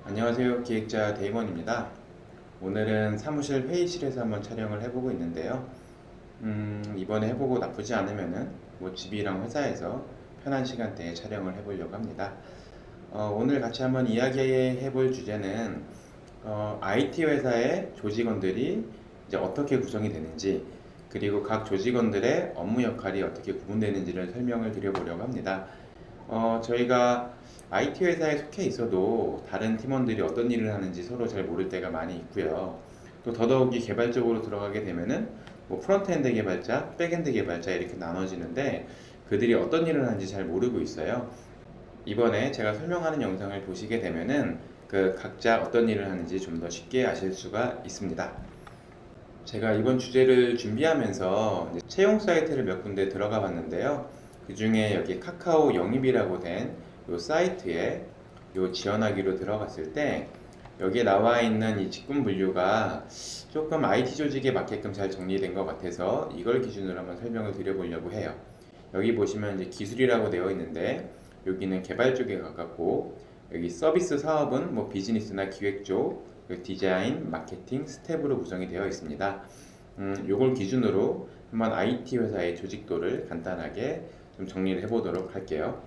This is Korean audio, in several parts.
안녕하세요. 기획자 데이먼입니다. 오늘은 사무실 회의실에서 한번 촬영을 해보고 있는데요. 이번에 해보고 나쁘지 않으면은 뭐 집이랑 회사에서 편한 시간대에 촬영을 해보려고 합니다. 오늘 같이 한번 이야기해볼 주제는 IT 회사의 조직원들이 이제 어떻게 구성이 되는지, 그리고 각 조직원들의 업무 역할이 어떻게 구분되는지를 설명을 드려보려고 합니다. 저희가 IT 회사에 속해 있어도 다른 팀원들이 어떤 일을 하는지 서로 잘 모를 때가 많이 있고요. 또 더더욱이 개발적으로 들어가게 되면은 뭐 프론트엔드 개발자, 백엔드 개발자 이렇게 나눠지는데 그들이 어떤 일을 하는지 잘 모르고 있어요. 이번에 제가 설명하는 영상을 보시게 되면은 그 각자 어떤 일을 하는지 좀 더 쉽게 아실 수가 있습니다. 제가 이번 주제를 준비하면서 채용 사이트를 몇 군데 들어가 봤는데요. 그 중에 여기 카카오 영입이라고 된 이 사이트에 지원하기로 들어갔을 때 여기에 나와 있는 이 직군 분류가 조금 IT 조직에 맞게끔 잘 정리된 것 같아서 이걸 기준으로 한번 설명을 드려보려고 해요. 여기 보시면 이제 기술이라고 되어 있는데 여기는 개발 쪽에 가깝고 여기 서비스 사업은 뭐 비즈니스나 기획 쪽, 디자인, 마케팅, 스텝으로 구성이 되어 있습니다. 요걸 기준으로 한번 IT 회사의 조직도를 간단하게 좀 정리를 해보도록 할게요.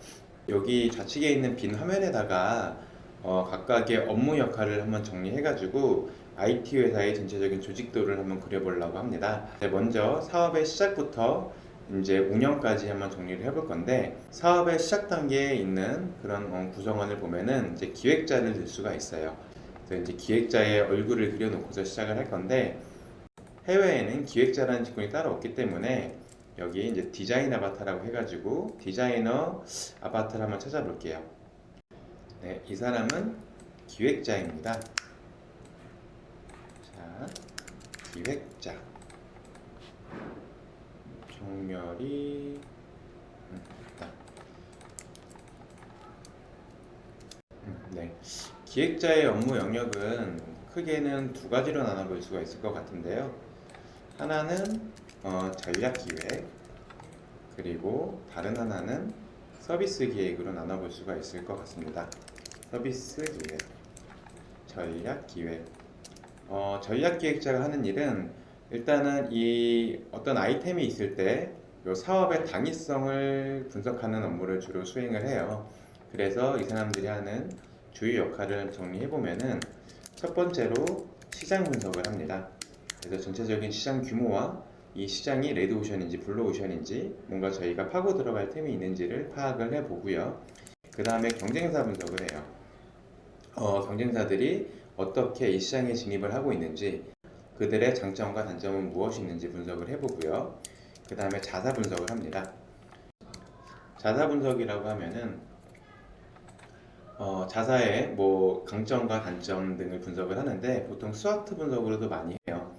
여기 좌측에 있는 빈 화면에다가 각각의 업무 역할을 한번 정리해가지고 IT 회사의 전체적인 조직도를 한번 그려보려고 합니다. 먼저 사업의 시작부터 이제 운영까지 한번 정리를 해볼 건데 사업의 시작 단계에 있는 그런 구성원을 보면은 이제 기획자를 들 수가 있어요. 그래서 이제 기획자의 얼굴을 그려놓고서 시작을 할 건데 해외에는 기획자라는 직군이 따로 없기 때문에 여기 이제 디자인 아바타라고 해가지고 디자이너 아바타를 한번 찾아볼게요. 네, 이 사람은 기획자입니다. 자, 기획자. 종렬이 있다. 네, 기획자의 업무 영역은 크게는 두 가지로 나눠볼 수가 있을 것 같은데요. 하나는 전략 기획, 그리고 다른 하나는 서비스 기획으로 나눠볼 수가 있을 것 같습니다. 서비스 기획, 전략 기획. 전략 기획자가 하는 일은 일단은 이 어떤 아이템이 있을 때 요 사업의 당위성을 분석하는 업무를 주로 수행을 해요. 그래서 이 사람들이 하는 주요 역할을 정리해 보면은 첫 번째로 시장 분석을 합니다. 그래서 전체적인 시장 규모와 이 시장이 레드오션인지 블루오션인지 뭔가 저희가 파고 들어갈 템이 있는지를 파악을 해보고요. 그 다음에 경쟁사 분석을 해요. 경쟁사들이 어떻게 이 시장에 진입을 하고 있는지 그들의 장점과 단점은 무엇이 있는지 분석을 해보고요. 그 다음에 자사 분석을 합니다. 자사 분석이라고 하면은 자사의 뭐 강점과 단점 등을 분석을 하는데 보통 스와트 분석으로도 많이 해요.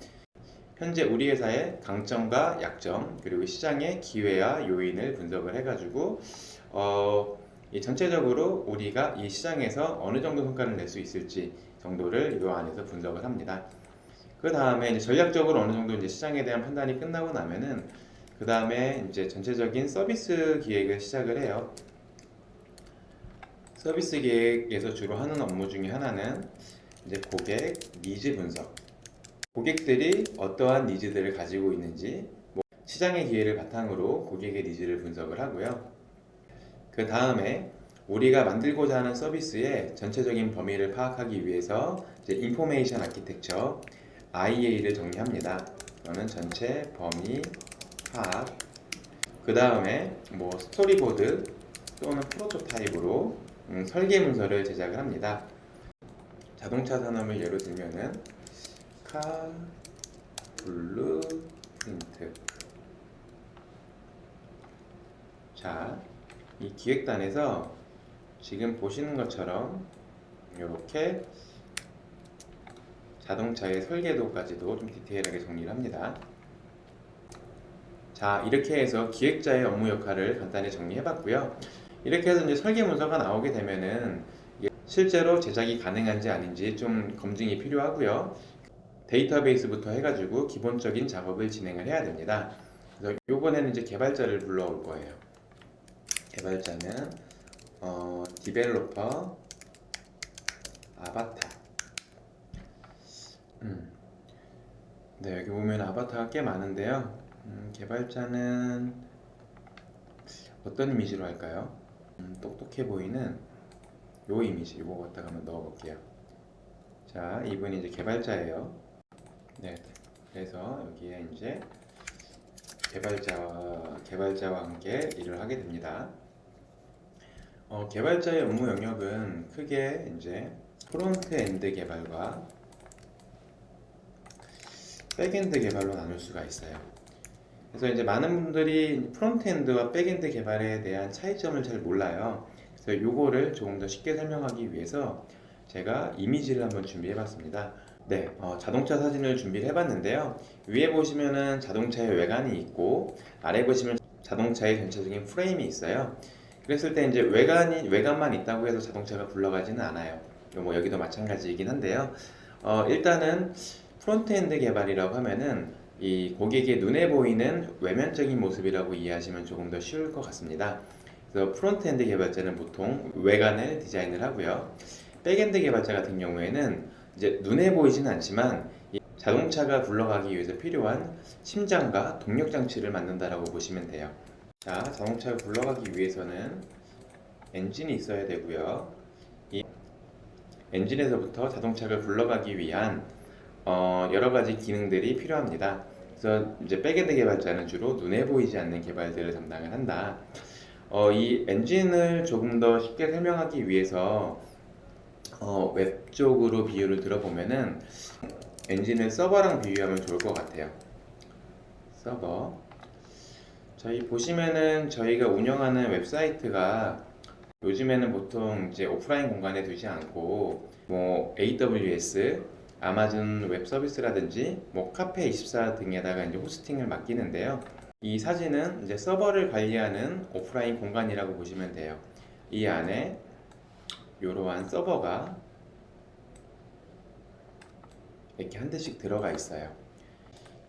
현재 우리 회사의 강점과 약점 그리고 시장의 기회와 요인을 분석을 해가지고 이 전체적으로 우리가 이 시장에서 어느 정도 성과를 낼 수 있을지 정도를 이 안에서 분석을 합니다. 그 다음에 이제 전략적으로 어느 정도 이제 시장에 대한 판단이 끝나고 나면은 그 다음에 이제 전체적인 서비스 기획을 시작을 해요. 서비스 기획에서 주로 하는 업무 중에 하나는 이제 고객 니즈 분석. 고객들이 어떠한 니즈들을 가지고 있는지, 뭐 시장의 기회를 바탕으로 고객의 니즈를 분석을 하고요. 그 다음에 우리가 만들고자 하는 서비스의 전체적인 범위를 파악하기 위해서 이제 인포메이션 아키텍처 IA를 정리합니다. 이거는 전체 범위 파악. 그 다음에 뭐 스토리보드 또는 프로토타입으로 설계 문서를 제작을 합니다. 자동차 산업을 예로 들면은 카 블루프린트. 자, 이 기획단에서 지금 보시는 것처럼 이렇게 자동차의 설계도까지도 좀 디테일하게 정리를 합니다. 자, 이렇게 해서 기획자의 업무 역할을 간단히 정리해 봤고요. 이렇게 해서 이제 설계 문서가 나오게 되면은 실제로 제작이 가능한지 아닌지 좀 검증이 필요하고요. 데이터베이스부터 해가지고 기본적인 작업을 진행을 해야 됩니다. 그래서 이번에는 이제 개발자를 불러올 거예요. 개발자는 디벨로퍼 아바타. 네, 여기 보면 아바타가 꽤 많은데요. 개발자는 어떤 이미지로 할까요? 똑똑해 보이는 요 이미지, 이거 갖다가 한번 넣어볼게요. 자, 이분이 이제 개발자예요. 네, 그래서 여기에 이제 개발자와 함께 일을 하게 됩니다. 개발자의 업무 영역은 크게 이제 프론트엔드 개발과 백엔드 개발로 나눌 수가 있어요. 그래서 이제 많은 분들이 프론트엔드와 백엔드 개발에 대한 차이점을 잘 몰라요. 그래서 요거를 조금 더 쉽게 설명하기 위해서 제가 이미지를 한번 준비해 봤습니다. 네, 자동차 사진을 준비를 해봤는데요. 위에 보시면은 자동차의 외관이 있고, 아래 보시면 자동차의 전체적인 프레임이 있어요. 그랬을 때 이제 외관만 있다고 해서 자동차가 굴러가지는 않아요. 뭐 여기도 마찬가지이긴 한데요. 일단은 프론트엔드 개발이라고 하면은 이 고객의 눈에 보이는 외면적인 모습이라고 이해하시면 조금 더 쉬울 것 같습니다. 그래서 프론트엔드 개발자는 보통 외관을 디자인을 하고요. 백엔드 개발자 같은 경우에는 이제 눈에 보이지는 않지만 이 자동차가 굴러가기 위해서 필요한 심장과 동력 장치를 만든다라고 보시면 돼요. 자, 자동차가 굴러가기 위해서는 엔진이 있어야 되고요. 이 엔진에서부터 자동차가 굴러가기 위한 여러 가지 기능들이 필요합니다. 그래서 이제 백엔드 개발자는 주로 눈에 보이지 않는 개발들을 담당을 한다. 이 엔진을 조금 더 쉽게 설명하기 위해서 웹 쪽으로 비유를 들어보면은 엔진을 서버랑 비유하면 좋을 것 같아요. 서버. 저희 보시면은 저희가 운영하는 웹사이트가 요즘에는 보통 이제 오프라인 공간에 두지 않고 뭐 AWS, 아마존 웹 서비스라든지 뭐 카페24 등에다가 이제 호스팅을 맡기는데요. 이 사진은 이제 서버를 관리하는 오프라인 공간이라고 보시면 돼요. 이 안에 이러한 서버가 이렇게 한 대씩 들어가 있어요.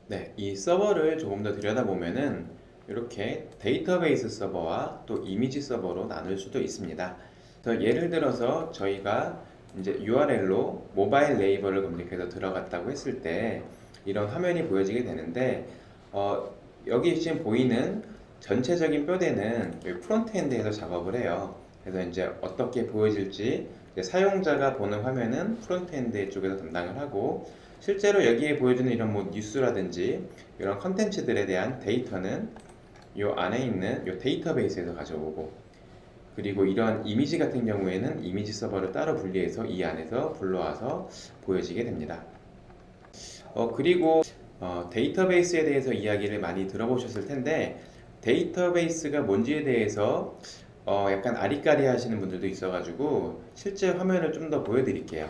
네, 이 서버를 조금 더 들여다보면은 이렇게 데이터베이스 서버와 또 이미지 서버로 나눌 수도 있습니다. 그래서 예를 들어서 저희가 이제 URL로 모바일 네이버를 검색해서 들어갔다고 했을 때 이런 화면이 보여지게 되는데 여기 지금 보이는 전체적인 뼈대는 프론트엔드에서 작업을 해요. 그래서 이제 어떻게 보여질지 이제 사용자가 보는 화면은 프론트엔드 쪽에서 담당을 하고 실제로 여기에 보여주는 이런 뭐 뉴스라든지 이런 컨텐츠들에 대한 데이터는 이 안에 있는 이 데이터베이스에서 가져오고 그리고 이런 이미지 같은 경우에는 이미지 서버를 따로 분리해서 이 안에서 불러와서 보여지게 됩니다. 그리고 데이터베이스에 대해서 이야기를 많이 들어보셨을 텐데 데이터베이스가 뭔지에 대해서 약간 아리까리 하시는 분들도 있어가지고 실제 화면을 좀 더 보여드릴게요.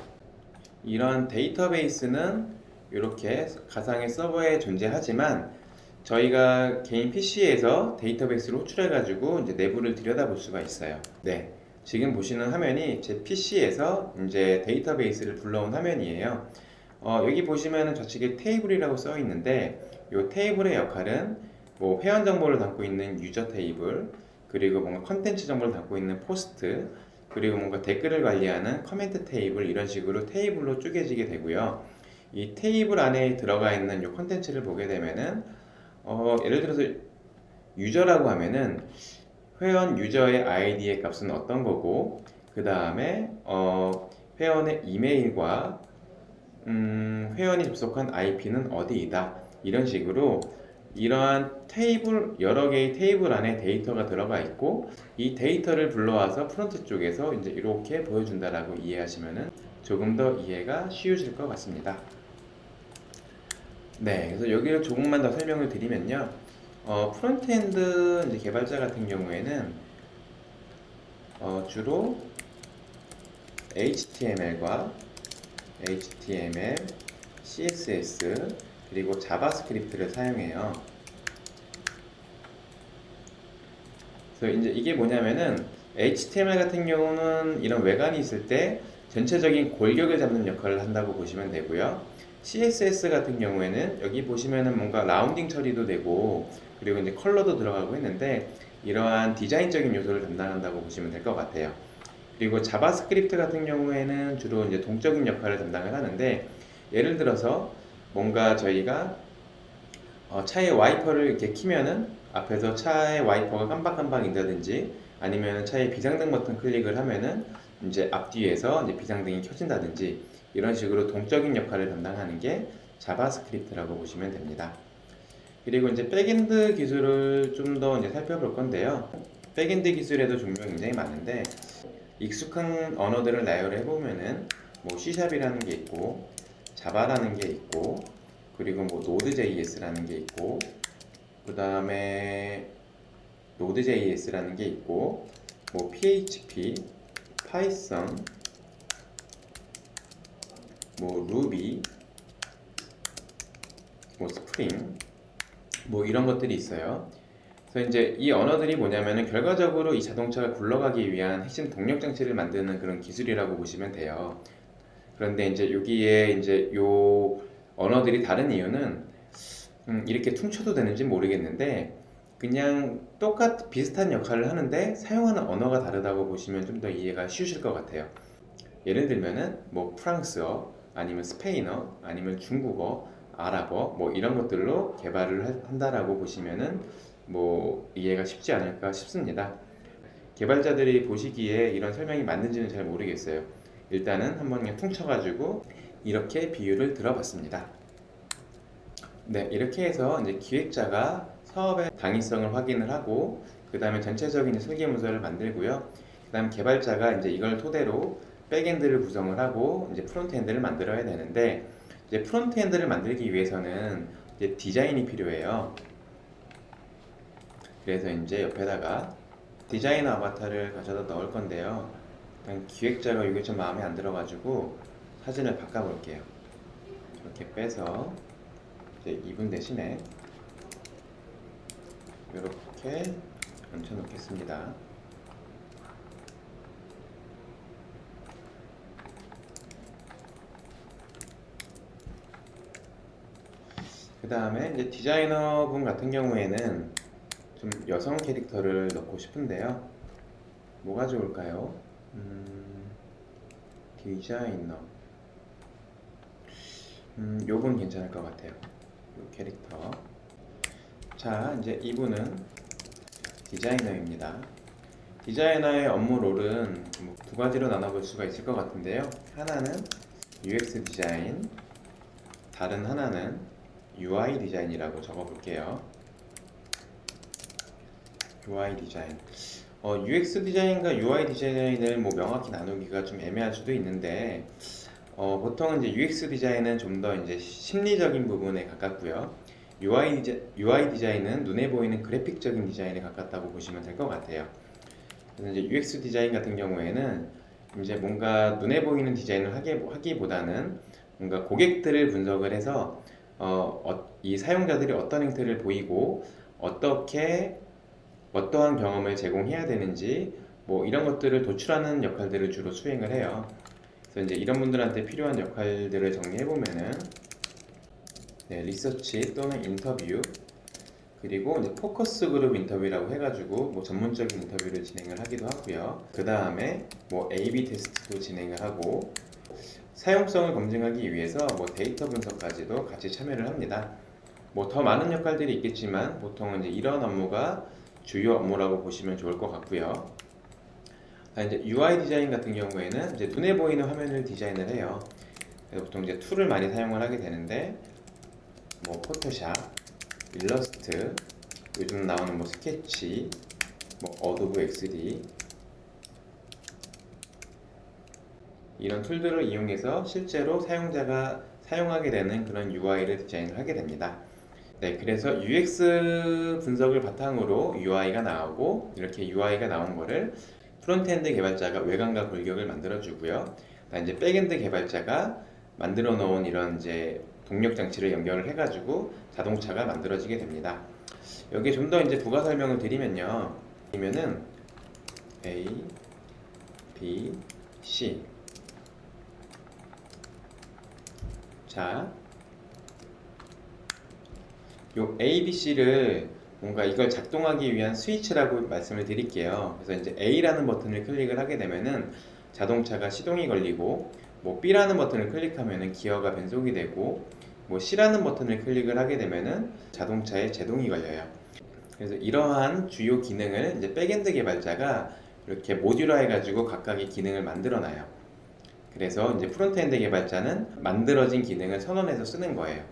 이런 데이터베이스는 이렇게 가상의 서버에 존재하지만 저희가 개인 PC에서 데이터베이스를 호출해가지고 이제 내부를 들여다볼 수가 있어요. 네, 지금 보시는 화면이 제 PC에서 이제 데이터베이스를 불러온 화면이에요. 여기 보시면은 좌측에 테이블이라고 써 있는데 이 테이블의 역할은 뭐 회원 정보를 담고 있는 유저 테이블 그리고 뭔가 컨텐츠 정보를 담고 있는 포스트 그리고 뭔가 댓글을 관리하는 커멘트 테이블 이런 식으로 테이블로 쪼개지게 되고요. 이 테이블 안에 들어가 있는 이 컨텐츠를 보게 되면은 예를 들어서 유저라고 하면은 회원 유저의 아이디의 값은 어떤 거고 그 다음에 회원의 이메일과 회원이 접속한 IP는 어디이다 이런 식으로 이러한 테이블 여러 개의 테이블 안에 데이터가 들어가 있고 이 데이터를 불러와서 프론트 쪽에서 이제 이렇게 보여준다라고 이해하시면은 조금 더 이해가 쉬워질 것 같습니다. 네, 그래서 여기를 조금만 더 설명을 드리면요. 프론트엔드 이제 개발자 같은 경우에는 주로 HTML, CSS 그리고 자바스크립트를 사용해요. 그래서 이제 이게 뭐냐면은 HTML 같은 경우는 이런 외관이 있을 때 전체적인 골격을 잡는 역할을 한다고 보시면 되고요. CSS 같은 경우에는 여기 보시면은 뭔가 라운딩 처리도 되고 그리고 이제 컬러도 들어가고 했는데 이러한 디자인적인 요소를 담당한다고 보시면 될 것 같아요. 그리고 자바스크립트 같은 경우에는 주로 이제 동적인 역할을 담당을 하는데, 예를 들어서 뭔가 저희가 차의 와이퍼를 이렇게 키면은 앞에서 차의 와이퍼가 깜박깜박인다든지, 아니면 차의 비상등 버튼 클릭을 하면은 이제 앞뒤에서 이제 비상등이 켜진다든지, 이런 식으로 동적인 역할을 담당하는 게 자바스크립트라고 보시면 됩니다. 그리고 이제 백엔드 기술을 좀 더 이제 살펴볼 건데요. 백엔드 기술에도 종류가 굉장히 많은데, 익숙한 언어들을 나열을 해보면은 뭐 C샵이라는 게 있고, 자바라는 게 있고, 그리고 뭐 Node.js라는 게 있고, 그 다음에 Node.js라는 게 있고, 뭐 PHP, Python, 뭐 Ruby, 뭐 Spring, 뭐 이런 것들이 있어요. 그래서 이제 이 언어들이 뭐냐면은 결과적으로 이 자동차가 굴러가기 위한 핵심 동력 장치를 만드는 그런 기술이라고 보시면 돼요. 그런데 이제 여기에 이제 요 언어들이 다른 이유는 이렇게 퉁쳐도 되는지 모르겠는데, 그냥 비슷한 역할을 하는데 사용하는 언어가 다르다고 보시면 좀 더 이해가 쉬우실 것 같아요. 예를 들면은 뭐 프랑스어, 아니면 스페인어, 아니면 중국어, 아랍어, 뭐 이런 것들로 개발을 한다라고 보시면은 뭐 이해가 쉽지 않을까 싶습니다. 개발자들이 보시기에 이런 설명이 맞는지는 잘 모르겠어요. 일단은 한번 그냥 퉁쳐가지고 이렇게 비유를 들어봤습니다. 네, 이렇게 해서 이제 기획자가 사업의 당위성을 확인을 하고, 그 다음에 전체적인 설계 문서를 만들고요. 그 다음 개발자가 이제 이걸 토대로 백엔드를 구성을 하고 이제 프론트엔드를 만들어야 되는데, 이제 프론트엔드를 만들기 위해서는 이제 디자인이 필요해요. 그래서 이제 옆에다가 디자이너 아바타를 가져다 넣을 건데요. 일단 기획자가 이게 좀 마음에 안 들어가지고 사진을 바꿔볼게요. 이렇게 빼서 이제 이분 대신에 이렇게 얹혀 놓겠습니다. 그 다음에 이제 디자이너 분 같은 경우에는 좀 여성 캐릭터를 넣고 싶은데요. 뭐가 좋을까요? 디자이너. 요분 괜찮을 것 같아요. 요 캐릭터. 자, 이제 이분은 디자이너입니다. 디자이너의 업무 롤은 뭐두 가지로 나눠볼 수가 있을 것 같은데요. 하나는 UX 디자인, 다른 하나는 UI 디자인이라고 적어볼게요. UI 디자인. UX 디자인과 UI 디자인을 뭐 명확히 나누기가 좀 애매할 수도 있는데, 보통은 이제 UX 디자인은 좀 더 이제 심리적인 부분에 가깝고요. UI 디자인은 눈에 보이는 그래픽적인 디자인에 가깝다고 보시면 될 것 같아요. 그래서 이제 UX 디자인 같은 경우에는 이제 뭔가 눈에 보이는 디자인을 하기보다는 뭔가 고객들을 분석을 해서 이 사용자들이 어떤 행태를 보이고 어떠한 경험을 제공해야 되는지 뭐 이런 것들을 도출하는 역할들을 주로 수행을 해요. 그래서 이제 이런 분들한테 필요한 역할들을 정리해 보면은 리서치 또는 인터뷰, 그리고 이제 포커스 그룹 인터뷰라고 해가지고 뭐 전문적인 인터뷰를 진행을 하기도 하고요. 그 다음에 뭐 A/B 테스트도 진행을 하고, 사용성을 검증하기 위해서 뭐 데이터 분석까지도 같이 참여를 합니다. 뭐 더 많은 역할들이 있겠지만 보통은 이제 이런 업무가 주요 업무라고 보시면 좋을 것 같고요. 이제 UI 디자인 같은 경우에는 이제 눈에 보이는 화면을 디자인을 해요. 그래서 보통 이제 툴을 많이 사용을 하게 되는데, 뭐 포토샵, 일러스트, 요즘 나오는 뭐 스케치, 뭐 어도브 XD, 이런 툴들을 이용해서 실제로 사용자가 사용하게 되는 그런 UI를 디자인을 하게 됩니다. 네, 그래서 UX 분석을 바탕으로 UI가 나오고, 이렇게 UI가 나온 거를 프론트엔드 개발자가 외관과 골격을 만들어 주고요. 이제 백엔드 개발자가 만들어 놓은 이런 이제 동력 장치를 연결을 해가지고 자동차가 만들어지게 됩니다. 여기에 좀 더 이제 부가 설명을 드리면요. 이면은 A, B, C. 자, 요 A, B, C를 뭔가 이걸 작동하기 위한 스위치라고 말씀을 드릴게요. 그래서 이제 A라는 버튼을 클릭을 하게 되면은 자동차가 시동이 걸리고, 뭐 B라는 버튼을 클릭하면은 기어가 변속이 되고, 뭐 C라는 버튼을 클릭을 하게 되면은 자동차에 제동이 걸려요. 그래서 이러한 주요 기능을 이제 백엔드 개발자가 이렇게 모듈화 해가지고 각각의 기능을 만들어놔요. 그래서 이제 프론트엔드 개발자는 만들어진 기능을 선언해서 쓰는 거예요.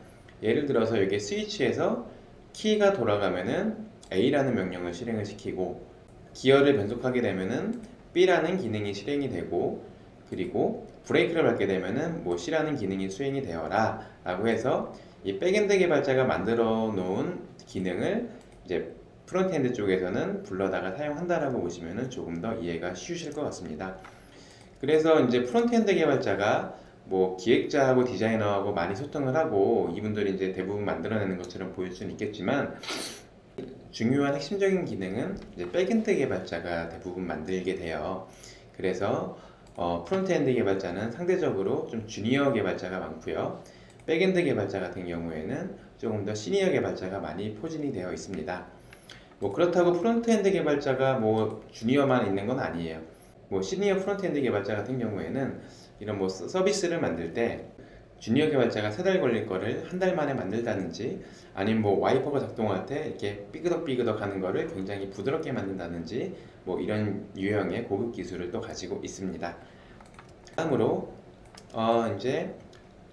예를 들어서 여기 스위치에서 키가 돌아가면은 A라는 명령을 실행을 시키고, 기어를 변속하게 되면은 B라는 기능이 실행이 되고, 그리고 브레이크를 밟게 되면은 뭐 C라는 기능이 수행이 되어라 라고 해서 이 백엔드 개발자가 만들어 놓은 기능을 이제 프론트엔드 쪽에서는 불러다가 사용한다라고 보시면은 조금 더 이해가 쉬우실 것 같습니다. 그래서 이제 프론트엔드 개발자가 뭐 기획자하고 디자이너하고 많이 소통을 하고 이분들이 이제 대부분 만들어내는 것처럼 보일 수는 있겠지만, 중요한 핵심적인 기능은 이제 백엔드 개발자가 대부분 만들게 돼요. 그래서 프론트엔드 개발자는 상대적으로 좀 주니어 개발자가 많고요. 백엔드 개발자 같은 경우에는 조금 더 시니어 개발자가 많이 포진이 되어 있습니다. 뭐 그렇다고 프론트엔드 개발자가 뭐 주니어만 있는 건 아니에요. 뭐 시니어 프론트엔드 개발자 같은 경우에는 이런 뭐 서비스를 만들 때 주니어 개발자가 3달 걸릴 거를 한 달 만에 만들다든지, 아니면 뭐 와이퍼가 작동할 때 이렇게 삐그덕삐그덕 하는 거를 굉장히 부드럽게 만든다든지, 뭐 이런 유형의 고급 기술을 또 가지고 있습니다. 다음으로 이제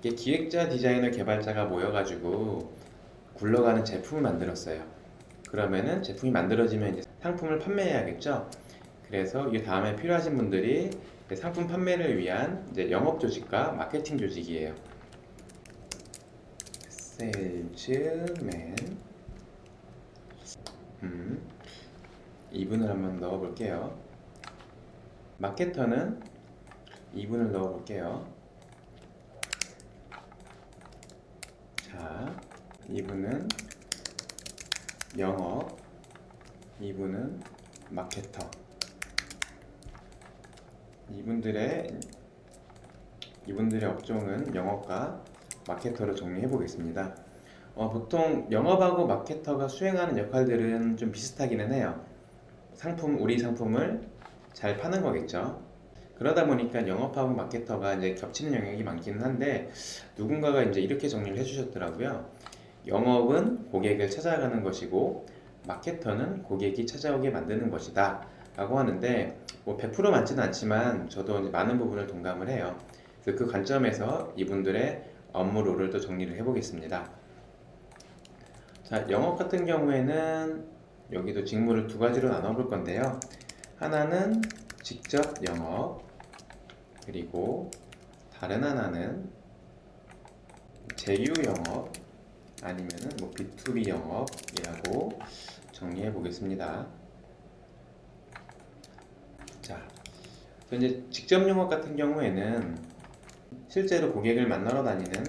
이렇게 기획자, 디자이너, 개발자가 모여가지고 굴러가는 제품을 만들었어요. 그러면은 제품이 만들어지면 이제 상품을 판매해야겠죠. 그래서 이 다음에 필요하신 분들이 상품 판매를 위한 이제 영업 조직과 마케팅 조직이에요. 세일즈맨. 이분을 한번 넣어볼게요. 마케터는 이분을 넣어볼게요. 자, 이분은 영업, 이분은 마케터. 이분들의 업종은 영업과 마케터로 정리해 보겠습니다. 보통 영업하고 마케터가 수행하는 역할들은 좀 비슷하기는 해요. 우리 상품을 잘 파는 거겠죠. 그러다 보니까 영업하고 마케터가 이제 겹치는 영역이 많기는 한데, 누군가가 이제 이렇게 정리를 해주셨더라고요. 영업은 고객을 찾아가는 것이고, 마케터는 고객이 찾아오게 만드는 것이다 라고 하는데, 뭐 100% 맞지는 않지만 저도 이제 많은 부분을 동감을 해요. 그래서 그 관점에서 이분들의 업무 롤을 또 정리를 해보겠습니다. 자, 영업 같은 경우에는 여기도 직무를 2가지로 나눠볼 건데요. 하나는 직접 영업, 그리고 다른 하나는 제휴 영업, 아니면은 뭐 B2B 영업이라고 정리해 보겠습니다. 자, 이제 직접 영업 같은 경우에는 실제로 고객을 만나러 다니는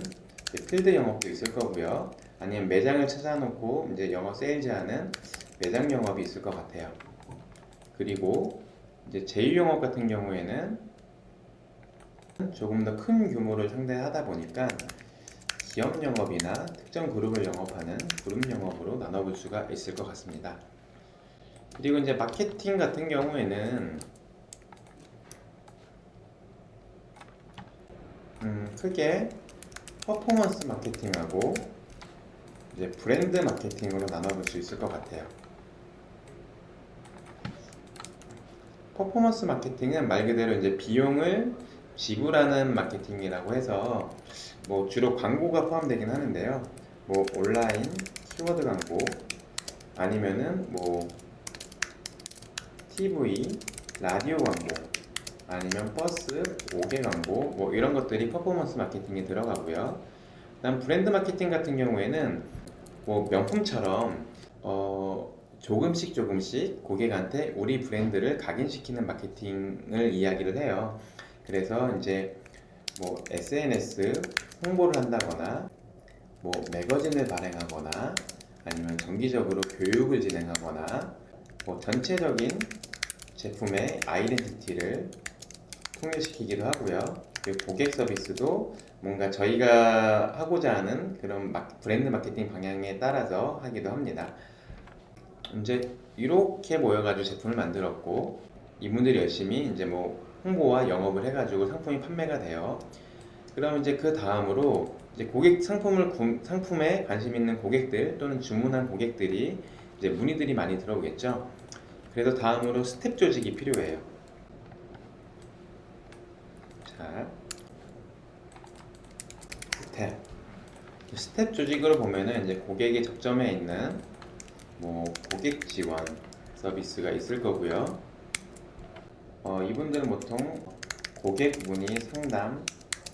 필드 영업도 있을 거고요. 아니면 매장을 찾아놓고 이제 영업 세일즈하는 매장 영업이 있을 것 같아요. 그리고 이제 제휴 영업 같은 경우에는 조금 더 큰 규모를 상대하다 보니까 기업 영업이나 특정 그룹을 영업하는 그룹 영업으로 나눠볼 수가 있을 것 같습니다. 그리고 이제 마케팅 같은 경우에는 크게 퍼포먼스 마케팅하고 이제 브랜드 마케팅으로 나눠볼 수 있을 것 같아요. 퍼포먼스 마케팅은 말 그대로 이제 비용을 지불하는 마케팅이라고 해서 뭐 주로 광고가 포함되긴 하는데요. 뭐 온라인 키워드 광고, 아니면은 뭐 TV, 라디오 광고, 아니면 버스, 5개 광고, 뭐 이런 것들이 퍼포먼스 마케팅에 들어가고요. 그다음 브랜드 마케팅 같은 경우에는 뭐 명품처럼 조금씩 고객한테 우리 브랜드를 각인시키는 마케팅을 이야기를 해요. 그래서 이제 뭐 SNS 홍보를 한다거나, 뭐 매거진을 발행하거나, 아니면 정기적으로 교육을 진행하거나, 뭐 전체적인 제품의 아이덴티티를 통일시키기도 하고요. 그리고 고객 서비스도 뭔가 저희가 하고자 하는 그런 브랜드 마케팅 방향에 따라서 하기도 합니다. 이제 이렇게 모여가지고 제품을 만들었고, 이분들이 열심히 이제 뭐 홍보와 영업을 해가지고 상품이 판매가 돼요. 그럼 이제 그 다음으로 이제 상품에 관심 있는 고객들 또는 주문한 고객들이 이제 문의들이 많이 들어오겠죠. 그래서 다음으로 스텝 조직이 필요해요. 자, 스텝 조직으로 보면은 이제 고객의 접점에 있는 뭐 고객 지원 서비스가 있을 거고요. 이분들은 보통 고객 문의 상담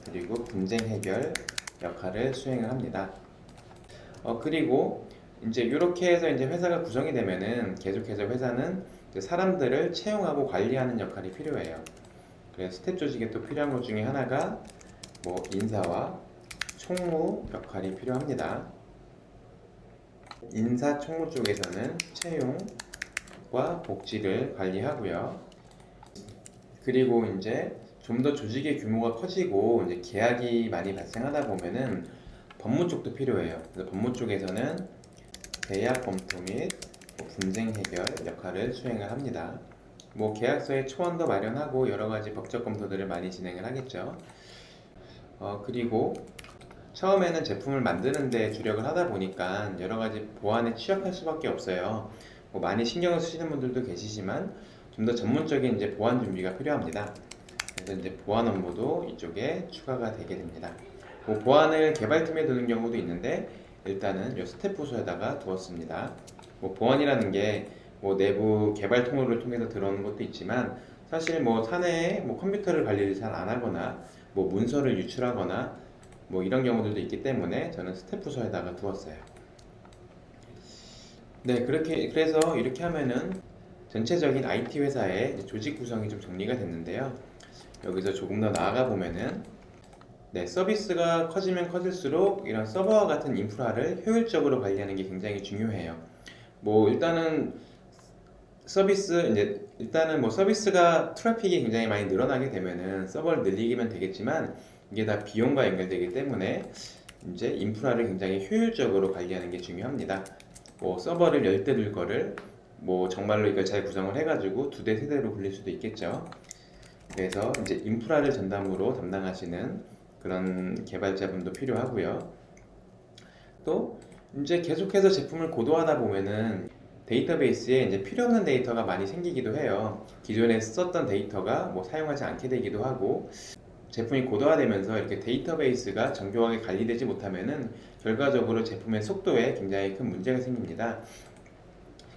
그리고 분쟁 해결 역할을 수행을 합니다. 그리고 이제 이렇게 해서 이제 회사가 구성이 되면은 계속해서 회사는 사람들을 채용하고 관리하는 역할이 필요해요. 그래서 스텝 조직에 또 필요한 것 중에 하나가 뭐 인사와 총무 역할이 필요합니다. 인사 총무 쪽에서는 채용과 복지를 관리하고요. 그리고 이제 좀 더 조직의 규모가 커지고 이제 계약이 많이 발생하다 보면은 법무 쪽도 필요해요. 그래서 법무 쪽에서는 계약 검토 및 분쟁 해결 역할을 수행을 합니다. 뭐 계약서의 초안도 마련하고 여러 가지 법적 검토들을 많이 진행을 하겠죠. 그리고 처음에는 제품을 만드는 데 주력을 하다 보니까 여러 가지 보안에 취약할 수밖에 없어요. 뭐 많이 신경을 쓰시는 분들도 계시지만 좀 더 전문적인 이제 보안 준비가 필요합니다. 그래서 이제 보안 업무도 이쪽에 추가가 되게 됩니다. 뭐 보안을 개발팀에 두는 경우도 있는데 일단은 이 스텝 부서에다가 두었습니다. 뭐 보안이라는 게 뭐 내부 개발 통로를 통해서 들어오는 것도 있지만 사실 뭐 사내에 뭐 컴퓨터를 관리를 잘 안 하거나 뭐 문서를 유출하거나 뭐 이런 경우들도 있기 때문에 저는 스텝 부서에다가 두었어요. 네, 그래서 이렇게 하면은 전체적인 IT 회사의 조직 구성이 좀 정리가 됐는데요. 여기서 조금 더 나아가 보면은 네, 서비스가 커지면 커질수록 이런 서버와 같은 인프라를 효율적으로 관리하는 게 굉장히 중요해요. 뭐 일단은 뭐 서비스가 트래픽이 굉장히 많이 늘어나게 되면은 서버를 늘리기만 되겠지만 이게 다 비용과 연결되기 때문에 이제 인프라를 굉장히 효율적으로 관리하는 게 중요합니다. 뭐 서버를 10대 둘 거를 뭐 정말로 이걸 잘 구성을 해가지고 2대, 3대로 굴릴 수도 있겠죠. 그래서 이제 인프라를 전담으로 담당하시는 그런 개발자분도 필요하고요. 또 이제 계속해서 제품을 고도하다 보면은 데이터베이스에 이제 필요 없는 데이터가 많이 생기기도 해요. 기존에 썼던 데이터가 뭐 사용하지 않게 되기도 하고 제품이 고도화되면서 이렇게 데이터베이스가 정교하게 관리되지 못하면은 결과적으로 제품의 속도에 굉장히 큰 문제가 생깁니다.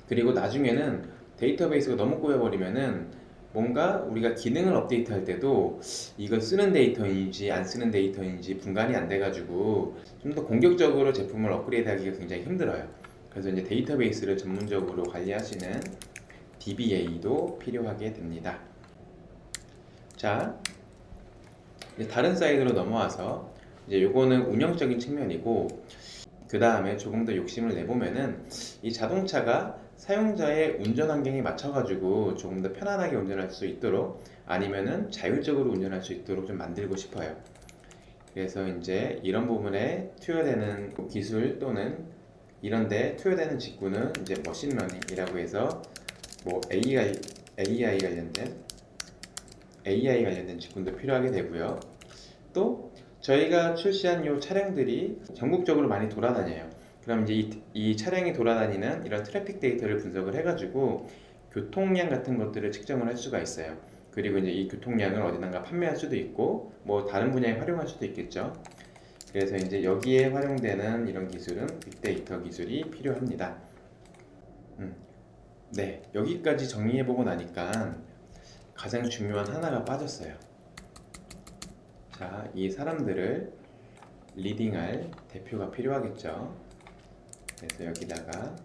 그리고 나중에는 데이터베이스가 너무 꼬여버리면은 뭔가 우리가 기능을 업데이트할 때도 이걸 쓰는 데이터인지 안 쓰는 데이터인지 분간이 안 돼가지고 좀 더 공격적으로 제품을 업그레이드하기가 굉장히 힘들어요. 그래서 이제 데이터베이스를 전문적으로 관리하시는 DBA도 필요하게 됩니다. 자, 이제 다른 사이드로 넘어와서 이제 요거는 운영적인 측면이고 그 다음에 조금 더 욕심을 내보면은 이 자동차가 사용자의 운전 환경에 맞춰가지고 조금 더 편안하게 운전할 수 있도록 아니면은 자율적으로 운전할 수 있도록 좀 만들고 싶어요. 그래서 이제 이런 부분에 투여되는 기술 또는 이런데 투여되는 직구는 이제 머신러닝이라고 해서 뭐 AI 관련된 직군도 필요하게 되고요. 또 저희가 출시한 이 차량들이 전국적으로 많이 돌아다녀요. 그럼 이제 이 차량이 돌아다니는 이런 트래픽 데이터를 분석을 해가지고 교통량 같은 것들을 측정을 할 수가 있어요. 그리고 이제 이 교통량을 어디다가 판매할 수도 있고 뭐 다른 분야에 활용할 수도 있겠죠. 그래서 이제 여기에 활용되는 이런 기술은 빅데이터 기술이 필요합니다. 네, 여기까지 정리해보고 나니까 가장 중요한 하나가 빠졌어요. 자, 이 사람들을 리딩할 대표가 필요하겠죠. 그래서 여기다가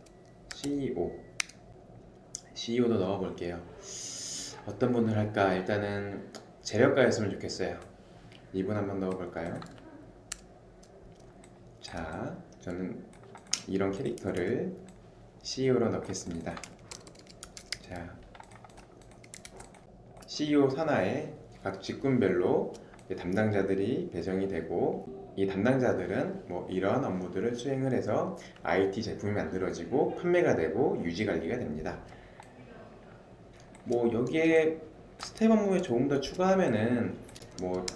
CEO도 넣어볼게요. 어떤 분을 할까? 일단은 재력가였으면 좋겠어요. 이분 한번 넣어볼까요? 자, 저는 이런 캐릭터를 CEO로 넣겠습니다. 자, CEO 산하에 각 직군별로 담당자들이 배정이 되고, 이 담당자들은 뭐 이런 업무들을 수행을 해서 IT 제품이 만들어지고 판매가 되고 유지 관리가 됩니다. 뭐 여기에 스텝 업무에 조금 더 추가하면은 뭐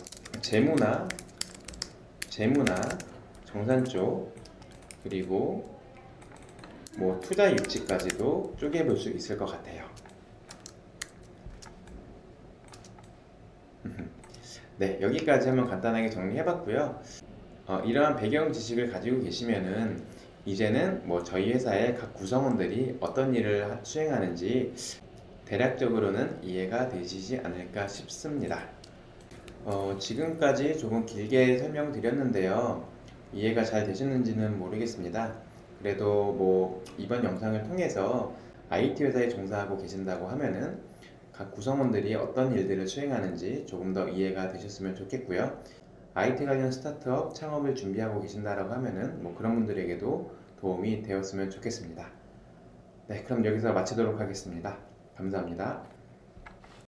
재무나 정산 쪽, 그리고 뭐 투자 유치까지도 쪼개볼 수 있을 것 같아요. 네, 여기까지 한번 간단하게 정리해봤고요. 이러한 배경 지식을 가지고 계시면은 이제는 뭐 저희 회사의 각 구성원들이 어떤 일을 수행하는지 대략적으로는 이해가 되시지 않을까 싶습니다. 지금까지 조금 길게 설명드렸는데요. 이해가 잘 되셨는지는 모르겠습니다. 그래도 뭐 이번 영상을 통해서 IT 회사에 종사하고 계신다고 하면은 각 구성원들이 어떤 일들을 수행하는지 조금 더 이해가 되셨으면 좋겠고요. IT 관련 스타트업 창업을 준비하고 계신다라고 하면은 뭐 그런 분들에게도 도움이 되었으면 좋겠습니다. 네, 그럼 여기서 마치도록 하겠습니다. 감사합니다.